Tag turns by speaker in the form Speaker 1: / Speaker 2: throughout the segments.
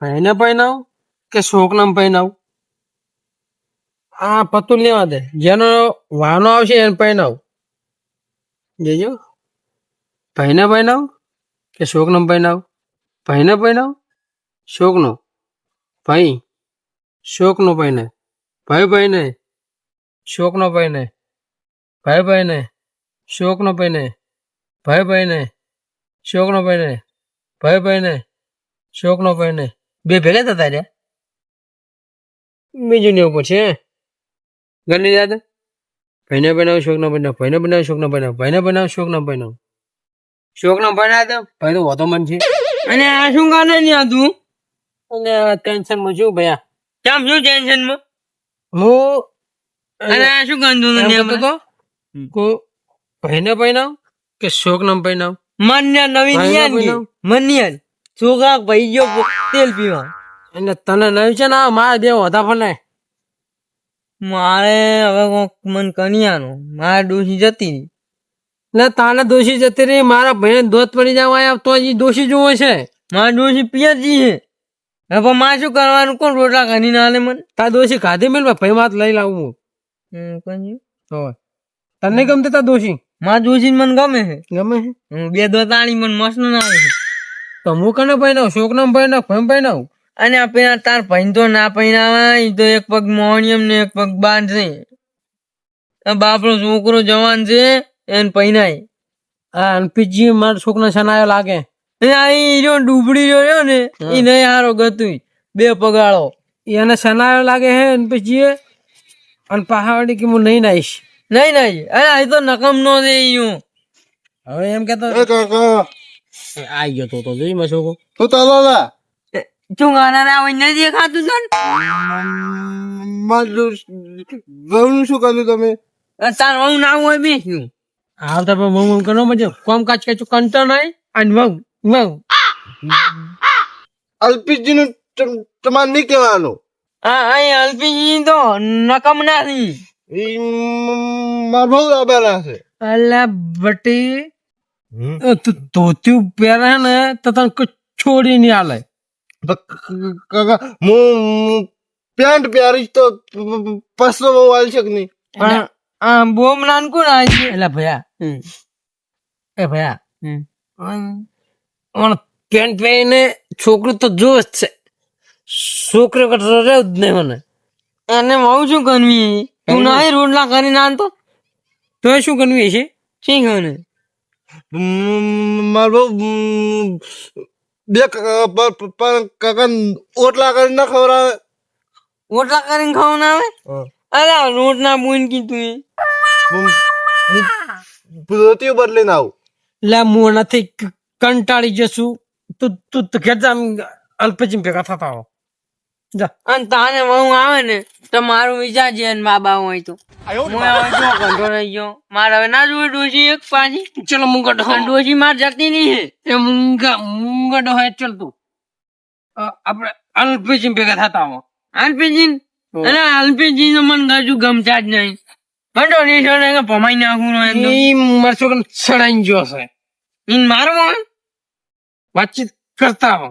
Speaker 1: ભાઈને પહેરાવ કે શોકને પહેરાવ? આ પતું લેવા દે, જેનો વાનો આવશે એને પહેરાવ. જોજો, ભાઈને પહેરાવ કે શોકને પહેરાવ? ભાઈને પહેરાવ, શોકનો ભાઈ, શોકનો ભાઈને, ભાઈ ભાઈને શોકનો ભાઈને, ભાઈ ભાઈને શોકનો ભાઈને, ભાઈ ભાઈને શોકનો ભાઈને, ભાઈ ભાઈને શોકનો ભાઈને. બે ભેગા થતા રહ્યા. બીજું ને ઉપર છે ઘરની યાદ. ભાઈને બનાવ શોકના બનાવ, ભાઈને બનાવ શોકના બનાવ, ભાઈને બનાવ શોકના બનાવ, શોકના બનાવ દે. ભાઈ તો વધો મન છે. અને આ શું ગાને નહીં તું? અને ટેન્શન માં છું ભૈયા. કેમ શું ટેન્શન માં? હું અને આ શું ગાંધું તો ભાઈને બનાવ કે શોકના બનાવ? મન્ય નવીન મન્ય છોકરા ભાઈ ગયો તેલ પીવા. એટલે તને નવી છે ને મારે બે હતા પણ મારે હવે મન કનિયાનો મારે ડોશી જતી રહી. એટલે તાને દોષી જતી રહી, મારા ભાઈ દોત પડી જવા તો હજી દોષી જોવો છે. મારા દોષી પિયરજી છે. હવે મારે શું કરવાનું? કોણ રોટલા કાઢી ના લે મને? તાર દોષી ખાધી મેલ ભાઈ માત લઈ લાવું હું. તને ગમતે તાર દોષી? મારા દોષી મને ગમે છે. ગમે છે? બે દોતાણી મને મસ્ત ના આવે છે. તો હું કને પહેરાવ? શોક નામ પહેરાવ, ફેમ પહેરાવ? અને આ પેલા તાર ભાઈ તો ના પહેરાવા. તો એક પગ મોહનિયમ ને એક પગ બાંધ છે. બાપડો છોકરો જવાન છે એને પહેરાય. હા અનપીજી મારા છોકરા સનાયો લાગે. ડુબડી રહ્યો ને એ નહીં હારો ગતું બે પગાળો એને સનાયો લાગે હે અનપીજી. અને પહાડી કે હું નહીં નાઈશ. નહીં નાઈ. અરે તો નકમ નો દે. હવે એમ કેતો આઈ ગયો તો જોઈ માં છોકરો તો તાલા શું ગાના ના હોય નથી દેખાતું તને? મારું શું કર્યું તમે? તાર વહુ ના હોય બેસ્યું. હા તો વહુ કરો મજા કોમ કાચ કાચ કંટા નહીં. અને વહુ વહુ અલ્પીજી નું તમારે નહીં કહેવાનું. હા અહીં અલ્પીજી તો નકમ નથી. માર બહુ આવેલા છે. અલ્લા બટી ધોતી પહેરે ને તો તને કોઈ છોડી નહીં આલે. હું પેન્ટ પહેરીશ તો પસલો બહુ આવી શકે નહીં. બોમ નાનકું ના એટલે ભૈયા એ ભૈયા પેન્ટ પહેરીને છોકરું તો જો જ છે. છોકરો કટરો રહ્યો જ નહીં મને. એને બહુ શું કરવી? તું નહીં રોટલા કરી નાનતો તો શું કરવી છે? શી ખાને મારે બહુ બે કાકા ઓટલા કરીને ના ખવડાવે. ઓટલા કરીને ખવડાવે? અરે રોટ ના બોન કીધું ધોતી બદલીને આવું. લે હું નથી કંટાળી જશું. તું ઘેર જા અલ્પજી ભેગા થતા હો જા. અને તાને હું આવે ને તો મારું વિચારજે ને બાબા હોય તો ઘંટો રહી ગયો. મારે હવે ના જોવે ડોસી એક પાછી. ચલો મુંગડો ડોસી માર જતી નહીં. એ મુંગડો હોય ચલતું આપડે અલ્પજી ભેગા થતા હો. અલ્પજી અને અલ્પજી નો મન ગજુ ગમતા જ નહીં. ઘંટો નહીં ભમાઈ નાખું મારો છોકરો સડાઈ ગયો છે. મારો વાતચીત કરતા હો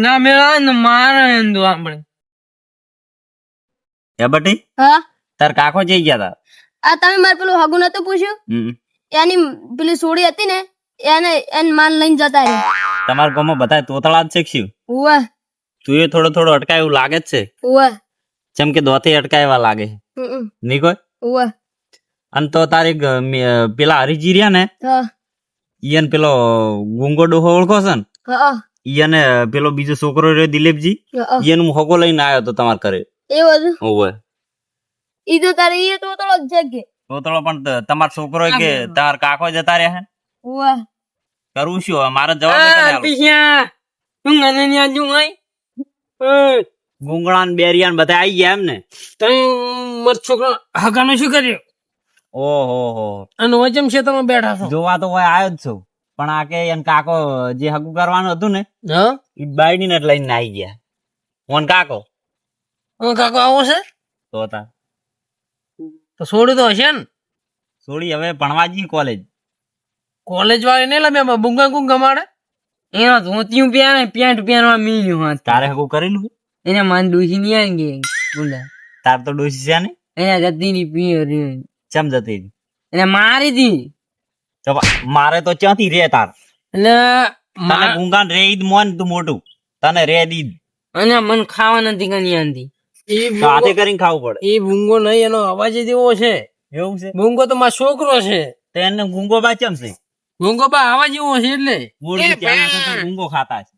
Speaker 1: ના મેળા ને મારે આપણે
Speaker 2: એ બટી
Speaker 3: હા
Speaker 2: તાર કાકો જઈ ગયા તા.
Speaker 3: આ તમે મારે પેલું હગું નતું પૂછ્યું? એની પેલી સોડી હતી ને એને માલ લઈને જતા રહ્યા.
Speaker 2: તમારા ગામમાં બધા તોતળા જ શીખ્યું.
Speaker 3: ઉવા
Speaker 2: તું એ થોડો અટકાય એવું લાગે જ છે.
Speaker 3: ઉવા
Speaker 2: જેમ કે દોથી અટકાયવા લાગે નહીં કોઈ.
Speaker 3: ઉવા
Speaker 2: અને તો તારે પેલા હરીજી રહ્યા ને ઈયન પેલો ગુંગો ડોહો ઓળખો છે ને? ઈયને પેલો બીજો છોકરો રહ્યો દિલીપજી ઈયન હું હગો લઈને આવ્યો તો તમારે ઘરે.
Speaker 3: એવું
Speaker 2: હોવે
Speaker 3: ઈ તો તારે ઈ તો તળો જ કે
Speaker 2: તોતળો પણ તમારો છોકરો કે તાર કાકો જતા રહ્યા હે.
Speaker 3: ઉવા
Speaker 2: કરવું શું હવે? મારે જવાબ
Speaker 1: તું મને ન્યા જુ હોય
Speaker 2: ગુંગળા ને બેરિયા બધા આવી ગયા એમ ને?
Speaker 1: તઈ મારો છોકરો હગાનું શું કર્યું?
Speaker 2: ઓહો
Speaker 1: અને વજમ છે તમે બેઠા છો
Speaker 2: જોવા તો હોય આવ્યો જ છું પણ આ કે એને કાકો જે હગું કરવાનું હતું ને એ બાયડી ને લઈને આવી ગયા. ઓન કાકો
Speaker 1: કાકો આવો છે
Speaker 2: તો તા
Speaker 1: તો છોડી તો હશે ને?
Speaker 2: છોડી હવે ભણવા જઈ કોલેજ.
Speaker 1: કોલેજ વાળી નહીં લે બુંગા ગુંગા મારે એનો ધોતિયું પહેરે પેન્ટ પહેરવા મીલ્યું હાથ
Speaker 2: તારે હગું કરેલું
Speaker 1: એને મન ડૂસી નહીં આવી ગઈ બોલા
Speaker 2: તાર તો ડોસી છે ને
Speaker 1: એને જતી ની પી
Speaker 2: ચમ જતી રહી?
Speaker 1: એને મારી દી
Speaker 2: તો મારે તો ક્યાંથી રે તાર
Speaker 1: એટલે
Speaker 2: તને ગુંગાન રે ઈદ મોન તું મોટું તને રે ઈદ
Speaker 1: અને મન ખાવા નથી કની આંધી
Speaker 2: તો હાથે કરીને ખાવું પડે.
Speaker 1: એ ભૂંગો નહીં એનો અવાજ જ એવો છે
Speaker 2: એવું છે
Speaker 1: ભૂંગો તો મારો છોકરો છે
Speaker 2: તો એને ગુંગો બા ચમ છે
Speaker 1: ભૂંગો બા આવાજ એવો છે એટલે
Speaker 2: ગોળની ચાના કરતા ગુંગો ખાતા છે.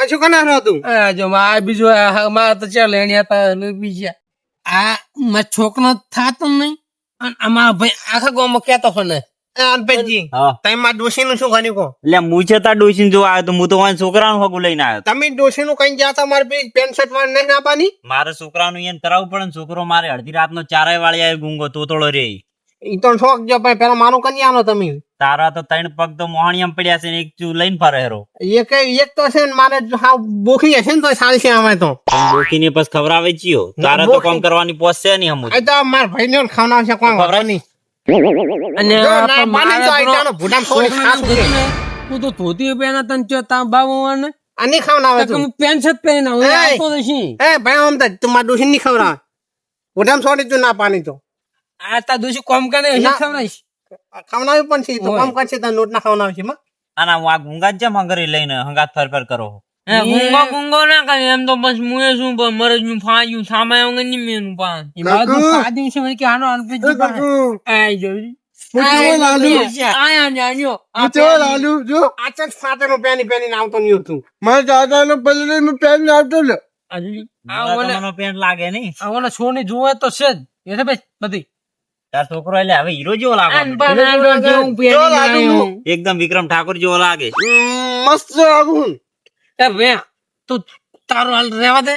Speaker 1: શું કના તું જો આ બીજું મારા તો ચાલ એની હતા બીજા આ મારા છોકરો થાતો નહીં અને અમારા ભાઈ આખા ગામમાં કેતો છે ને અનપેજી
Speaker 2: હા
Speaker 1: તમે ડોશી નું શું કર્યું કહો
Speaker 2: એટલે હું છે તાર ડોસીને જો આવ્યો તો હું તો વાન છોકરાનું હગું લઈને આવ્યો.
Speaker 1: તમે ડોશી નું કઈ ગયા હતા મારે પેન્ટ શર્ટ માં નહીં આપવાની
Speaker 2: મારે છોકરાનું એને કરાવવું પડે ને છોકરો મારે અડધી રાતનો ચારાય વાળી આવે ગુંગો તોતળો રે
Speaker 1: ઈ તો શોખ જો ભાઈ પેલા માનું કન્યા આનો તમે
Speaker 2: તારા તો ત્રણ પગ તો મોહણીયામાં પડ્યા છે ને એક ચૂ લઈને ફરે હેરો
Speaker 1: એક તો છે ને મારે હા બોખી હશે ને તો સારી છે અમે તો
Speaker 2: બોકીને પછી ખવડાવે ચિયો તારા તો કામ કરવાની પોસ છે નહીં હમું
Speaker 1: આ તો મારા ભાઈ ને ખાવના છે કોઈ ખબર નહીં અને માને તો આઈટાનો ભૂડામ થોડી ખાસ છે તું તો ધોતી પહેના તન ચો તા બાવવાને આની ખાવના આવે તું પેન્ટ શર્ટ પહેરીને હું આવતો નથી એ ભાઈ આમ તો તમાર ડોશી ની ખવરા ભૂડામ છોડી તું ના પાણી તો આ તા ડોશી કોમ કરે છે ખવરાઈશ ખાવનાવી પણ છે તો કોમ કરશે તા નોટ ના ખાવનાવી છે માં
Speaker 2: અને હું આ ગુંગા જેમ હંગરી લઈને હંગાત ફર કરો
Speaker 1: ગુંગો ના કરે એમ તો બસ મુએ શું મરજ નું ફાયું સામાય અંગ ની મેનું પાન એ બધું આ દિવસે મને કે આનો અનપેજી પાન આઈ જોઈ
Speaker 2: પેન્ટ લાગે નહીં
Speaker 1: છોની જોવે તો છે જ એટલે બધી
Speaker 2: તાર છોકરો એટલે હવે હીરો જેવો લાગે એકદમ વિક્રમ ઠાકોર જેવો લાગે
Speaker 1: મસ્ત તું તારું હાલ રહેવા દે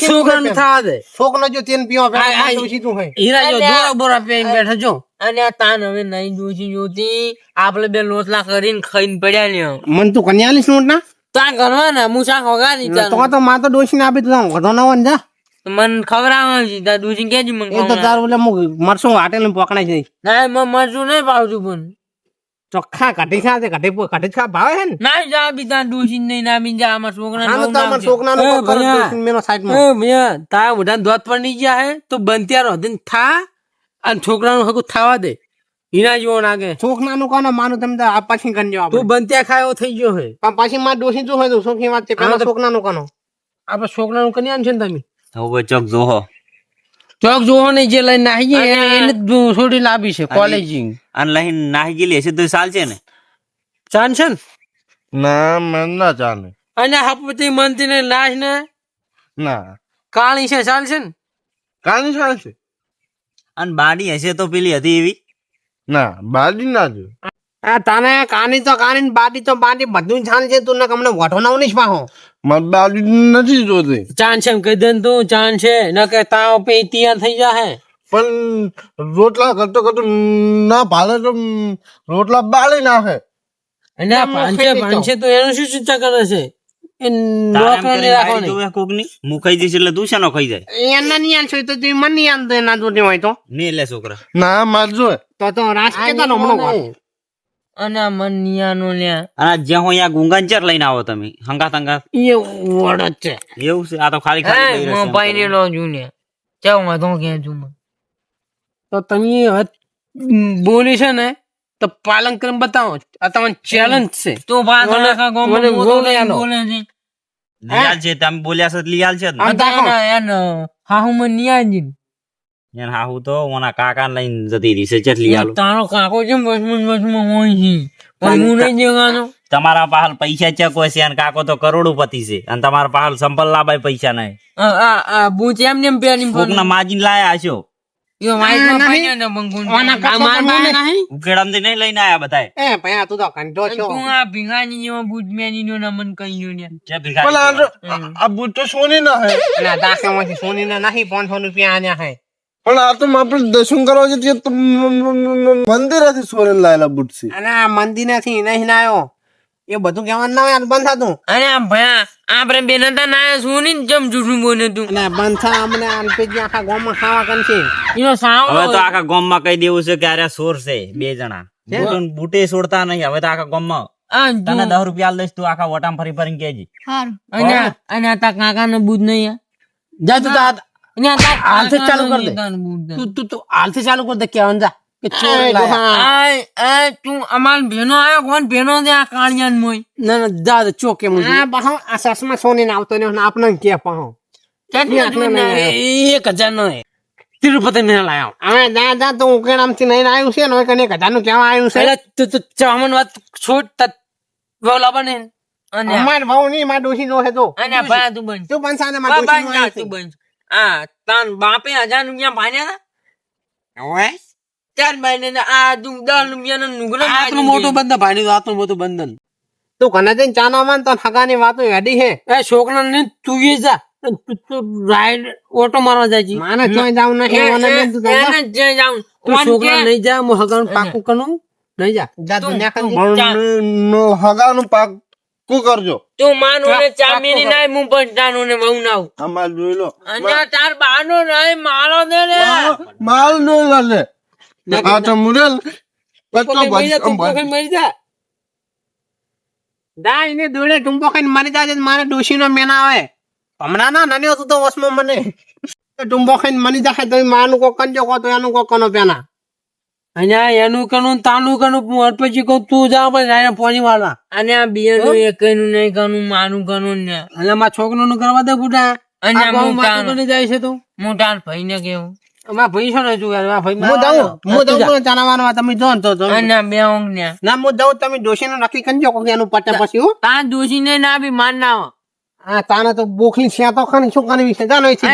Speaker 1: છોકરાને થવા દે છોકરો જો તેન પીવા હીરા જો દોરા બોરા પહેરીને બેઠા જો અને આ તાન હવે નહીં દોશી જોતી આપણે બે લોટલા કરીને ખાઈને પડ્યા ને મન તું કન્યાલીસ નોટ ના તા કરવાના હું શાક વગાડી તો તો માં તો ડોશી ને આપી તું ઘટો ના હોય જા મન ખબર આવે તાર ડોશી કેજી મન એ તો તાર ઓલે મરસું વાટેલ પકડાય છે ના મ મરસું નહીં પાવતું પણ ચોખ્ખા કાઢી ખાતે કાઢી ખા ભાવે છે ને ના જા બી તાર ડોશી નહીં ના બી જા અમાર છોકરા તા બધા દોત પડી ગયા હે તો બંતિયાર હદન થા અને છોકરાનું હકું થાવા દે હિના જેવો નાગે છોકરાનું કોનો માનું તમે આ પાછી ગણજો તું બંત્યા ખાયો થઈ ગયો હે પણ પાછી માં ડોશી જો હોય તો સોખી વાત છે પેલા છોકરાનું કોનો આપણે છોકરાનું કન્યા છે ને તમે
Speaker 2: હવે ચોક જોહો
Speaker 1: ચોક જોહો ને જે લઈને નાહી એને છોડી લાવી છે કોલેજ
Speaker 2: અને લઈને નાહી ગયેલી હશે તો ચાલશે ને
Speaker 1: ચાલશે ને
Speaker 4: ના મને ના ચાલે
Speaker 1: અને હપતી મનતી ને લાશ ને
Speaker 4: ના
Speaker 1: કાળી છે ચાલશે ને
Speaker 4: કાની ચાલશે
Speaker 2: અને બાડી હશે તો પેલી હતી એવી
Speaker 4: ના બાજી ના જો
Speaker 1: આ તને કાની તો કાની બાડી તો બાડી બધું ચાલશે તું ને કમને વઠો ના ઉનીશ પાહો
Speaker 4: મને બાજી નથી જોતી
Speaker 1: ચાંદ છે કહી દે તું ચાંદ છે ન કે તાવ પે તૈયાર થઈ જાહે
Speaker 4: પણ રોટલા કરતો કરતો ના ભાલે તો રોટલા બાળી નાખે
Speaker 1: અને પાંચે તો એનું શું ચિંતા કરે છે એ નોકરાને રાખવાની
Speaker 2: કોકની હું ખાઈ જઈશ એટલે તું શાનો ખાઈ જાય
Speaker 1: એના ની આલ છો તો તું મને ની આલ દે ના જોતી હોય તો
Speaker 2: નહીં એટલે છોકરા
Speaker 4: ના માર જો
Speaker 1: તો રાસ કે તો હમણો અને મન નિયાનો લ્યા
Speaker 2: અને જ્યાં હું અહીંયા ગુંગાન ચર લઈને આવો તમે હંગાત હંગાત
Speaker 1: એ વડ છે
Speaker 2: એવું છે આ તો ખાલી ખાલી
Speaker 1: હું ભાઈ ને લો જુને ચાલ હું તો કે જુમ તો તમે બોલી છે ને તો પાલન કરીને બતાવો આ તમારી ચેલેન્જ છે તો
Speaker 2: લિયાલ છે તમે બોલ્યા છો લિયાલ છે
Speaker 1: હાહુ મને નિયાજી
Speaker 2: એને હાહુ તો ઓના કાકા લઈને જતી રહી છે ચટલી આલો
Speaker 1: તારો કાકો છે બસમાં હોય છે પણ હું નહીં જવાનો
Speaker 2: તમારા પાસે પૈસા ચેક હોય છે અને કાકો તો કરોડોપતિ છે અને તમારા પાસે સંપલ લાભાય પૈસા નહીં
Speaker 1: આ બૂચ એમ નેમ પેલી
Speaker 2: કોકના માજીને લાયા હશો
Speaker 1: યો માઈક માં પાણી ને બંગુન
Speaker 2: ઉકેડામ થી નહીં લઈને આયા બધાય
Speaker 1: એ ભયા તું તો કંટો છો તું આ ભીંગાની નો બૂચ મેની નો નમન કહીયો ને
Speaker 2: જે ભીખા
Speaker 4: આ બુટ તો સોની ના હે
Speaker 1: અને દાખલા માંથી સોની ના નહીં 500 રૂપિયા આન્યા હે
Speaker 4: પણ આ તો આપણે દર્શન કરવા જઈએ તો મંદિર હતી સોરેન લાયેલા બુટ છે
Speaker 1: અને આ મંદિર નથી નહીં નાયો એ બધું કહેવાનું ના હોય બંધ થાતું અને આમ ભયા આપણે બેનતા ના સોની જમ જૂઠું બોલે તું અને બંધ થા અમને અલ્પેજી આખા ગામમાં ખાવા કન છે ઈનો સાવ
Speaker 2: હવે તો આખા ગામમાં કહી દેવું છે કે અરે સોર છે બે જણા બૂટે છોડતા નહીં હવે તો આખા ગામમાં તને 10 રૂપિયા આલ દઈશ તું આખા વટામ ફરી ફરીને કહેજે
Speaker 3: હારું
Speaker 1: અને આ તાર કાકા નો બુધ નહીં જા તું હાલથી ચાલુ કર દે તું હાલથી ચાલુ કર દે કેવાનું જા કે ચોર લાયા તું અમાર ભેનો આયો કોણ ભેનો દે આ કાળિયાન મોય ના ના જા ચો કે મું આ બહો આ સસમાં સોની ના આવતો ને આપને કે પહો 1000 નો તિરુપતિ ને લાયો હવે જા તો ઉકેણામ થી નહીં આવ્યું છે ને કને 1000 નું કેવા આવ્યું છે તું ચામન વાત છોડ તત વોલા બને અને અમાર ભાવ ની માં ડોશી નો હે તો અને ભા તું બન તું બંસાને માં ડોશી નો તું બન આ તાન બાપે 1000 રૂપિયા ભાન્યા ના ઓય ચાર મહિને આ તું 10 રૂપિયા નો નુગરો આટલું મોટું બંધન ભાણી આટલું મોટું બંધન તું ઘને જઈને ચાના માન તો હગાની વાતો હેડી હે એ છોકરા ને તું એ જા તું રાઈડ ઓટો મારવા જાય માને ક્યાં જાવ ના હે મને તું એને જે જાવ તું છોકરા નહીં જા મો હગાનું પાકું કનું નહીં જા જા દુનિયા કન
Speaker 4: નો હગાનું પાકું કરજો
Speaker 1: તું માનો ને ચામીની નાય મુ પંચાનો ને વહુ નાવ
Speaker 4: અમાર જોઈ લો
Speaker 1: અને તાર બાનો નાય મારો દે ને
Speaker 4: માલ નો લાલે આ તો મુરલ પત્તો
Speaker 1: મરી જા દા એને દોડે ટુંબો ખાઈને મરી જાજે મારે ડોશી નો મેના આવે હમણાં ના નાની હતું તો વસમાં મને ટુંબો ખાઈને મરી જાય તો માનું કો કંજો કો તો એનું કો કનો પેના અહીંયા એનું કનું તાનું કનું પછી કહું તું જા પણ પોણી વાળવા અને આ બિયરનું એકનું નહીં કનું માનું કનું ને અને મારા છોકરો નું કરવા દે બુટા અને મોટા જાય છે તું મોટા ભાઈ ને કેવું અમાર ભાઈ છો ને તું યાર ભાઈ હું જાઉં ચાનાવાનો તમે જો તો અને બે ઊંઘ ને ના હું જાઉં તમે ડોશી નું નક્કી કરજો કે એનું પટ્ટા પછી હું તા ડોશી ને ના બી માન ના આ તાને તો બોખલી છે તો ખની શું કની છે જાનો છે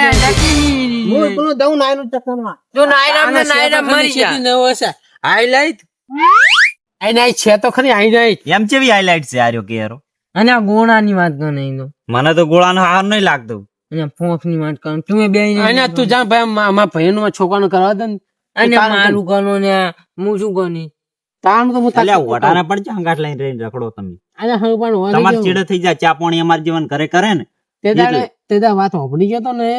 Speaker 1: હું કોનો દઉં નાયનું ચક્કરમાં જો નાયરામ મરી જા નવો છે હાઈલાઈટ આઈ છે તો ખરી હાઈલાઈટ
Speaker 2: એમ ચેવી હાઈલાઈટ છે આર્યો કે યારો
Speaker 1: અને આ ગોળાની વાત કર નહીં તો
Speaker 2: મને તો ગોળાનો હાર નહીં લાગતો
Speaker 1: અને ફોફની વાત કર તું બે અને તું જા ભાઈ મારા ભાઈનું છોકરાનું કરવા દે અને મારું કનો ને હું શું કોની તાણ તો હું
Speaker 2: અલ્યા વટાના પણ ચાંગાટ લઈને રહીને રખડો તમે
Speaker 1: અને હવે પણ
Speaker 2: તમાર ચીડે થઈ જાય ચા પાણી અમાર જીવન ઘરે કરે ને
Speaker 1: તે દા વાત હોપડી ગયો તો ને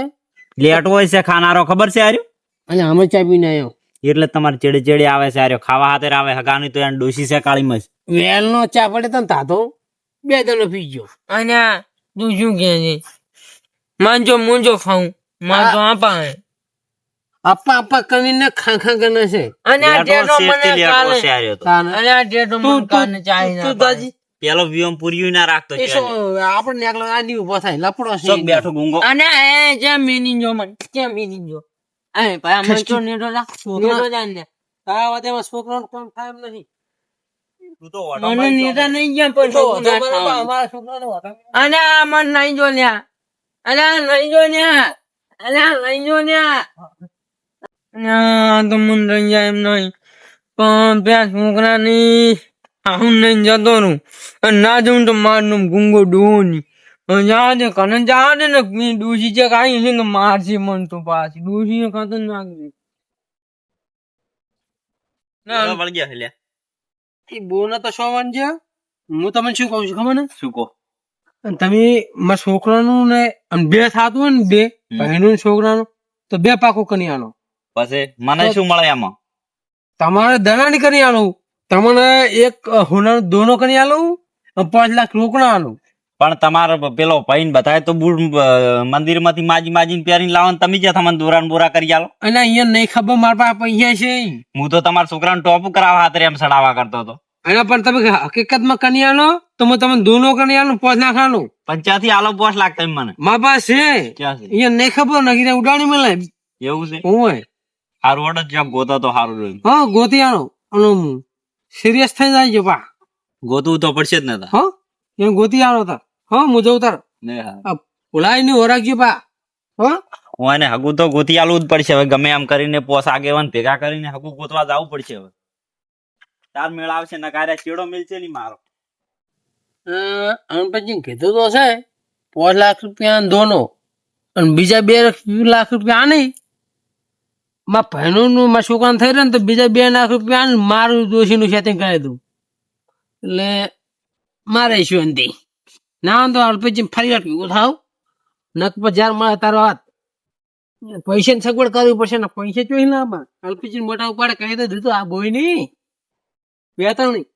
Speaker 2: લેટ હોય છે ખાનારો ખબર છે આર્યો
Speaker 1: અને અમે ચા પીને આવ્યો
Speaker 2: એટલે તમારે ચેડે ચેડે આવે છે આર્યો ખાવા હાથે આવે હગાની તો એને ડોશી છે કાળી મસ
Speaker 1: વેલ નો ચા પડે તો તાતો બે દનો પી ગયો અને તું શું કે છે માંજો મુંજો ખાઉં માં તો આપા કરીને ખાખા ગને છે અને આ ડેડો મને કાલે અને આ ડેડો મને કાને ચાહી તું દાજી
Speaker 2: પેલો વિયમ પૂર્યું ના રાખતો છે
Speaker 1: આપણે એકલો આની ઉભો થાય લપડો છે
Speaker 2: સબ બેઠો ગુંગો
Speaker 1: અને એ જે મીની જો મન કે મીની જો એ ભાઈ મન તો નેડો જા નેડો જા ને આ વાતે માં છોકરાનો કોમ થાય એમ નહીં
Speaker 2: તું તો
Speaker 1: મને નેડા નહીં ગયા પણ અમારા છોકરાનો અને આ મન નહીં જો લ્યા અને નહીં જો લ્યા અને નહીં જો લ્યા ના તો મન રહી જાય એમ નહીં પણ બે છોકરાની હું નહીં જતો રહું અને ના જઉં તો મારનું ગુંગો ડોની જા દે કને જા દે ને મેં ડૂસી છે કાંઈ છે કે મારશે મન તો પાછી ડૂસી ને ખાતર નાખી
Speaker 2: ના વળ ગયા લ્યા
Speaker 1: એ બોના તો શોવાન છે હું તમને શું કહું છું ખબર ને
Speaker 2: શું કહો
Speaker 1: તમે મારા છોકરાનું ને બે થાતું હોય ને બે બહેનું છોકરાનું તો બે પાકું કરી આનો
Speaker 2: પછી મને શું મળે એમાં
Speaker 1: તમારે દલાની કરી આલું તમને એક હુનર દોનો કરી આલું 5 લાખ રોકડા આલું
Speaker 2: પણ તમારે પેલો ભાઈ બતાવે તો બુડ મંદિર માંથી માજી માજીને પહેરીને લાવો તમે જ્યાં તમને દોરાન બોરા કરી આલો
Speaker 1: અને અહીંયા નહીં ખબર મારા પાસે પૈસા છે
Speaker 2: હું તો તમારા છોકરાને ટોપ કરાવવા હાથે એમ સડાવા કરતો હતો
Speaker 1: અને પણ તમે હકીકતમાં કરી આલો તો હું તમને દોનો કરી આલું 5 લાખ આલું
Speaker 2: 50 થી આલો 5 લાખ તમે મને
Speaker 1: મારા પાસે છે
Speaker 2: ક્યાં છે
Speaker 1: અહીંયા નહીં ખબર નગીને ઉડાડી મળે
Speaker 2: એવું છે
Speaker 1: હોય
Speaker 2: હારું વડે જ્યાં ગોતો તો હારું રહ્યું
Speaker 1: હા ગોતી આલો અને સિરિયસ થઈ જાય છે પા
Speaker 2: ગોતવું તો પડશે જ નતા
Speaker 1: હા એમ ગોતી આલો તાર હા હું જઉં તાર ભૂલાય નહીં ઓરાકજો પા હા
Speaker 2: હું એને હગું તો ગોતી આલવું જ પડશે હવે ગમે એમ કરીને પોસ આગેવાન ભેગા કરીને હગું ગોતવા જવું પડશે હવે તાર મેળ આવશે નકારે ચેડો મિલશે નહીં મારો
Speaker 1: અને પછી કીધું તો છે 5 લાખ રૂપિયા દોનો અને બીજા 2 લાખ રૂપિયા નહીં મારા ભાઈનું મારા છોકરાને થઈ રહ્યો ને તો બીજા 2 લાખ રૂપિયા મારું દોશીનું સેટિંગ કરી દઉં એટલે મારે શાંતિ ના તો પછી ફરી વાર ભેગું થાવ નક પર જયારે મળે તારો વાત પૈસાની સગવડ કરવી પડશે ને પૈસા જોઈ ના અલ્પીજી મોટા ઉપાડે કહી તો દીધું આ બોય નહીં બે ત્રણ નહીં